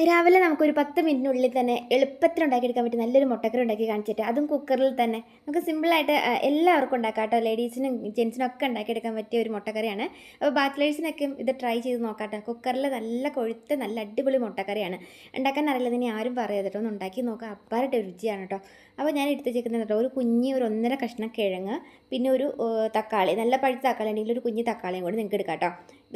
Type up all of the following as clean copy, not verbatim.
രാവിലെ നമുക്കൊരു 10 മിനിറ്റിനുള്ളിൽ തന്നെ എളുപ്പത്തിൽ ഉണ്ടാക്കിയെടുക്കാൻ പറ്റിയ നല്ലൊരു മുട്ടക്കറി ഉണ്ടാക്കി കാണിച്ചിട്ട് അതും കുക്കറിൽ തന്നെ നമുക്ക് സിമ്പിളായിട്ട് എല്ലാവർക്കും ഉണ്ടാക്കാം കേട്ടോ. ലേഡീസിനും ജെൻസിനും ഒക്കെ ഉണ്ടാക്കിയെടുക്കാൻ പറ്റിയ ഒരു മുട്ടക്കറിയാണ്. അപ്പോൾ ബാച്ചിലേഴ്സിനൊക്കെ ഇത് ട്രൈ ചെയ്ത് നോക്കാട്ടോ. കുക്കറിൽ നല്ല കൊഴുത്ത് നല്ല അടിപൊളി മുട്ടക്കറിയാണ്. ഉണ്ടാക്കാൻ അറിയില്ല ഇനി ആരും പറയരുത് കേട്ടോ. ഒന്ന് ഉണ്ടാക്കി നോക്കാം, അപ്പാരട്ട് രുചിയാണ് കേട്ടോ. അപ്പോൾ ഞാൻ എടുത്ത് വെച്ചേക്കുന്നത് കേട്ടോ ഒരു കുഞ്ഞ് ഒരു 1.5 കഷ്ണം കിഴങ്ങ്, പിന്നെ ഒരു തക്കാളി, നല്ല പഴുത്ത തക്കാളി ഉണ്ടെങ്കിൽ ഒരു കുഞ്ഞ് തക്കാളിയും കൂടി നിങ്ങൾക്ക് എടുക്കാം കേട്ടോ.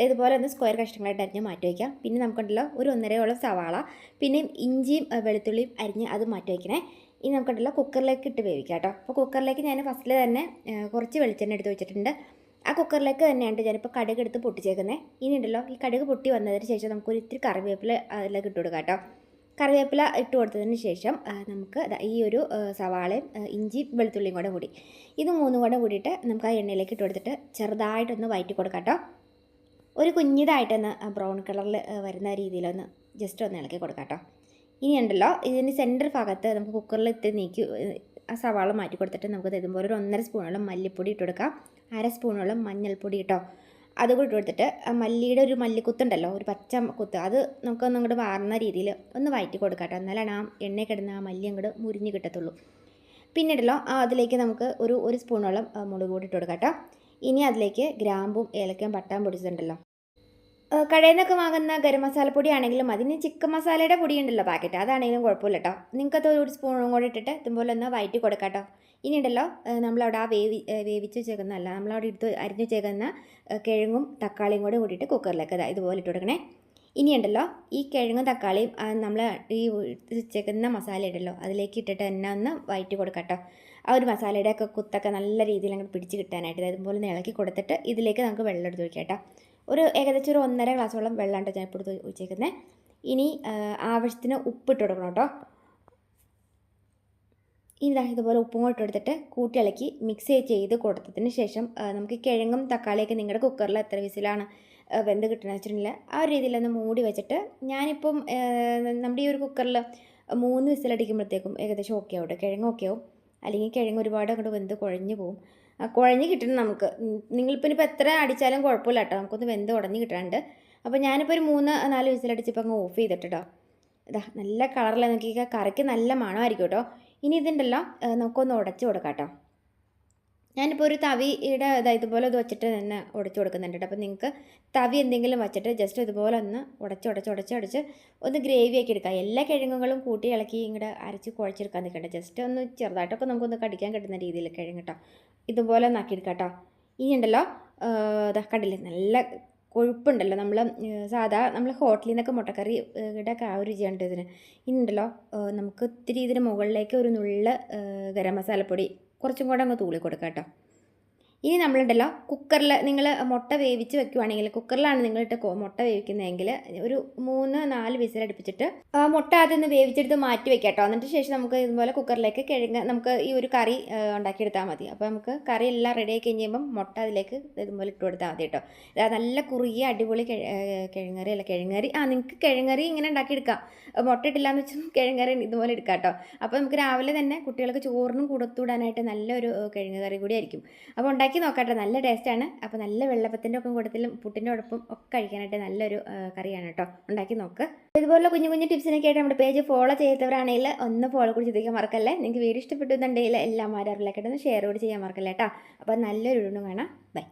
ഇതുപോലെ ഒന്ന് സ്ക്വയർ കഷ്ണങ്ങളായിട്ട് അരിഞ്ഞ് മാറ്റി വയ്ക്കാം. പിന്നെ നമുക്കുണ്ടല്ലോ ഒരു 1.5 സവാള, പിന്നെ ഇഞ്ചിയും വെളുത്തുള്ളിയും അരിഞ്ഞ് അത് മാറ്റി വയ്ക്കണേ. ഇനി നമുക്കുണ്ടല്ലോ കുക്കറിലേക്ക് ഇട്ട് വേവിക്കാം കേട്ടോ. അപ്പോൾ കുക്കറിലേക്ക് ഞാൻ ഫസ്റ്റിൽ തന്നെ കുറച്ച് വെളിച്ചെണ്ണ എടുത്ത് വെച്ചിട്ടുണ്ട്. ആ കുക്കറിലേക്ക് തന്നെയാണ് ഞാനിപ്പോൾ കടുക് എടുത്ത് പൊട്ടിച്ചേക്കുന്നത്. ഇനി ഉണ്ടല്ലോ ഈ കടുക് പൊട്ടി വന്നതിന് ശേഷം നമുക്കൊരു ഇത്തിരി കറിവേപ്പില അതിലേക്ക് ഇട്ട് കൊടുക്കാം കേട്ടോ. കറിവേപ്പില ഇട്ട് കൊടുത്തതിന് ശേഷം നമുക്ക് ഈ ഒരു സവാളയും ഇഞ്ചി വെളുത്തുള്ളിയും കൂടി ഇത് മൂന്നും കൂടിയിട്ട് നമുക്ക് ആ എണ്ണയിലേക്ക് ഇട്ട് കൊടുത്തിട്ട് ചെറുതായിട്ടൊന്ന് വഴറ്റി കൊടുക്കാം കേട്ടോ. ഒരു കുഞ്ഞിതായിട്ടൊന്ന് ബ്രൗൺ കളറിൽ വരുന്ന രീതിയിലൊന്ന് ജസ്റ്റ് ഒന്ന് ഇളക്കി കൊടുക്കാം കേട്ടോ. ഇനി ഉണ്ടല്ലോ ഇതിന് സെൻറ്റർ ഭാഗത്ത് നമുക്ക് കുക്കറിൽ ഇട്ട് നീക്കി ആ സവാള മാറ്റി കൊടുത്തിട്ട് നമുക്ക് ഇതുപോലെ ഒരു 1.5 സ്പൂണോളം മല്ലിപ്പൊടി ഇട്ട് കൊടുക്കാം, 1/2 സ്പൂണോളം മഞ്ഞൾപ്പൊടി കേട്ടോ. അതുകൂടി ഇട്ട് കൊടുത്തിട്ട് മല്ലിയുടെ ഒരു മല്ലിക്കുത്തുണ്ടല്ലോ, ഒരു പച്ച കുത്ത്, അത് നമുക്കൊന്ന് അങ്ങോട്ട് മാറുന്ന രീതിയിൽ ഒന്ന് വഴറ്റി കൊടുക്കാം കേട്ടോ. എന്നാലാണ് ആ എണ്ണയിൽ കിടന്ന് ആ മല്ലി അങ്ങോട്ട് മുരിഞ്ഞ് കിട്ടത്തുള്ളൂ. പിന്നെ ഉണ്ടല്ലോ അതിലേക്ക് നമുക്ക് ഒരു സ്പൂണോളം മുളക് പൊടി ഇട്ട് കൊടുക്കാം കേട്ടോ. ഇനി അതിലേക്ക് ഗ്രാമ്പും ഏലക്കയും പട്ടാൻ പൊടിച്ചിട്ടുണ്ടല്ലോ, കടയിൽ നിന്നൊക്കെ വാങ്ങുന്ന ഗരം മസാലപ്പൊടി ആണെങ്കിലും അതിന് ചിക്കൻ മസാലയുടെ പൊടി ഉണ്ടല്ലോ പാക്കറ്റ്, അതാണെങ്കിലും കുഴപ്പമില്ല കേട്ടോ. നിങ്ങൾക്കത് ഒരു സ്പൂണും കൂടെ ഇട്ടിട്ട് ഇതുപോലെ ഒന്ന് വഴറ്റി കൊടുക്കാം കേട്ടോ. ഇനി ഉണ്ടല്ലോ നമ്മളവിടെ ആ വേവിച്ച് വെച്ചേക്കുന്നതല്ല, നമ്മളവിടെ എടുത്ത് അരിഞ്ഞ് വെച്ചേക്കുന്ന കിഴങ്ങും തക്കാളിയും കൂടെ കൂട്ടിയിട്ട് കുക്കറിലേക്ക് ഇതുപോലെ ഇട്ട് കൊടുക്കണേ. ഇനി ഉണ്ടല്ലോ ഈ കിഴങ്ങും തക്കാളിയും നമ്മൾ ഈ വെച്ചേക്കുന്ന മസാല ഉണ്ടല്ലോ അതിലേക്ക് ഇട്ടിട്ട് തന്നെ ഒന്ന് വഴറ്റി കൊടുക്കാം കേട്ടോ. ആ ഒരു മസാലയുടെ ഒക്കെ കുത്തൊക്കെ നല്ല രീതിയിൽ അങ്ങോട്ട് പിടിച്ച് കിട്ടാനായിട്ട് അതുപോലെ ഇളക്കി കൊടുത്തിട്ട് ഇതിലേക്ക് നമുക്ക് വെള്ളം എടുത്ത് വയ്ക്കാം കേട്ടോ. ഒരു ഏകദേശം ഒരു 1.5 ഗ്ലാസോളം വെള്ളമാണ് ഞാൻ ഇപ്പോൾ എടുത്ത് ഒഴിച്ചേക്കുന്നത്. ഇനി ആവശ്യത്തിന് ഉപ്പിട്ട് കൊടുക്കണം കേട്ടോ. ഇനി ഇതുപോലെ ഉപ്പും കൂടി ഇട്ടെടുത്തിട്ട് കൂട്ടി ഇളക്കി മിക്സ് ചെയ്ത് കൊടുത്തതിന് ശേഷം നമുക്ക് കിഴങ്ങും തക്കാളിയൊക്കെ നിങ്ങളുടെ കുക്കറിൽ എത്ര വിസിലാണ് വെന്ത് കിട്ടണമെന്ന് വെച്ചിട്ടുണ്ടെങ്കിൽ ആ ഒരു രീതിയിലൊന്ന് മൂടി വെച്ചിട്ട് ഞാനിപ്പം നമ്മുടെ ഈ ഒരു കുക്കറിൽ 3 വിസിലടിക്കുമ്പോഴത്തേക്കും ഏകദേശം ഓക്കെ ആവും. കിഴങ്ങ് ഓക്കെ ആവും, അല്ലെങ്കിൽ കിഴങ്ങ് ഒരുപാട് അങ്ങോട്ട് വെന്ത് കുഴഞ്ഞു പോവും. കുഴഞ്ഞ് കിട്ടണം നമുക്ക്. നിങ്ങളിപ്പോൾ ഇപ്പോൾ എത്ര അടിച്ചാലും കുഴപ്പമില്ല കേട്ടോ, നമുക്കൊന്ന് വെന്ത് ഉടഞ്ഞ് കിട്ടാണ്ട്. അപ്പോൾ ഞാനിപ്പോൾ ഒരു 3-4 വിസിലടിച്ചപ്പോൾ അങ്ങ് ഓഫ് ചെയ്തിട്ടോ. ഇതാ നല്ല കളറിൽ നോക്കിയാൽ കറിക്ക് നല്ല മണമായിരിക്കും കേട്ടോ. ഇനി ഇതുണ്ടല്ലോ നമുക്കൊന്ന് ഉടച്ച് കൊടുക്കാം കേട്ടോ. ഞാനിപ്പോൾ ഒരു തവിയുടെ ഇതുപോലെ ഇത് വെച്ചിട്ട് തന്നെ ഉടച്ച് കൊടുക്കുന്നുണ്ട് കേട്ടോ. അപ്പോൾ നിങ്ങൾക്ക് തവി എന്തെങ്കിലും വെച്ചിട്ട് ജസ്റ്റ് ഇതുപോലെ ഒന്ന് ഉടച്ച് ഒന്ന് ഗ്രേവി ആക്കി എടുക്കാം. എല്ലാ കിഴങ്ങുകളും കൂട്ടി ഇളക്കി ഇങ്ങോട്ട് അരച്ച് കുഴച്ചെടുക്കാൻ നിൽക്കട്ടെ. ജസ്റ്റ് ഒന്ന് ചെറുതായിട്ടൊക്കെ നമുക്കൊന്ന് കടിക്കാൻ കിട്ടുന്ന രീതിയിൽ കിഴങ്ങ് കേട്ടോ ഇതുപോലെ ഒന്ന് ആക്കിയെടുക്കാം കേട്ടോ. ഇനി ഉണ്ടല്ലോ കണ്ടില്ലേ നല്ല കൊഴുപ്പുണ്ടല്ലോ. നമ്മൾ ഹോട്ടലിൽ നിന്നൊക്കെ മുട്ടക്കറി ഇടയൊക്കെ ആ ഒരു രുചിയുണ്ട് ഇതിന്. ഇനി ഉണ്ടല്ലോ നമുക്ക് ഇത്തിരി ഇതിന് മുകളിലേക്ക് ഒരു നുള്ള ഗരം മസാലപ്പൊടി കുറച്ചും കൂടെ അങ്ങ് തൂളി കൊടുക്കാം കേട്ടോ. ഇനി നമ്മളുണ്ടല്ലോ കുക്കറിൽ നിങ്ങൾ മുട്ട വേവിച്ച് വെക്കുവാണെങ്കിൽ, കുക്കറിലാണ് നിങ്ങളിട്ട് മുട്ട വേവിക്കുന്നതെങ്കിൽ ഒരു 3-4 വിസിലടുപ്പിച്ചിട്ട് മുട്ട അതൊന്ന് വേവിച്ചെടുത്ത് മാറ്റി വെക്കാം കേട്ടോ. എന്നിട്ട് ശേഷം നമുക്ക് ഇതുപോലെ കുക്കറിലേക്ക് നമുക്ക് ഈ ഒരു കറി ഉണ്ടാക്കിയെടുത്താൽ മതി. അപ്പോൾ നമുക്ക് കറി എല്ലാം റെഡി ആക്കി കഴിയുമ്പം മുട്ട അതിലേക്ക് ഇതുപോലെ ഇട്ട് കൊടുത്താൽ മതി കേട്ടോ. നല്ല കുറുകിയ അടിപൊളി കിഴങ്ങറി നിങ്ങൾക്ക് കിഴങ്ങറി ഇങ്ങനെ ഉണ്ടാക്കിയെടുക്കാം. മുട്ട ഇട്ടില്ലാന്ന് വെച്ചാൽ കിഴങ്ങറി ഇതുപോലെ എടുക്കാം കേട്ടോ. അപ്പോൾ നമുക്ക് രാവിലെ തന്നെ കുട്ടികൾക്ക് ചോറിനും കൊടുത്തുവിടാനായിട്ട് നല്ലൊരു കിഴങ്ങ് കറി കൂടി ആയിരിക്കും. അപ്പോൾ ഉണ്ടാക്കി നോക്കട്ടെ, നല്ല ടേസ്റ്റാണ്. അപ്പോൾ നല്ല വെള്ളപ്പത്തിൻ്റെ ഒപ്പം കൂട്ടത്തിലും പുട്ടിൻ്റെ ഒപ്പം ഒക്കെ കഴിക്കാനായിട്ട് നല്ലൊരു കറിയാണ് കേട്ടോ. ഉണ്ടാക്കി നോക്ക്. ഇതുപോലുള്ള കുഞ്ഞു ടിപ്സിനൊക്കെ ആയിട്ട് നമ്മുടെ പേജ് ഫോളോ ചെയ്തവരാണെങ്കിൽ ഒന്ന് ഫോളോ കൂടി ചെയ്തിരിക്കാൻ മറക്കല്ലേ. നിങ്ങൾക്ക് വീഡിയോ ഇഷ്ടപ്പെട്ടു എന്നുണ്ടെങ്കിൽ എല്ലാവരും അറിയില്ലാക്കിയിട്ട് ഒന്ന് ഷെയർ കൂടി ചെയ്യാൻ മറക്കല്ലേ കേട്ടോ. അപ്പോൾ നല്ലൊരു വീണ്ടും കാണാം. ബൈ.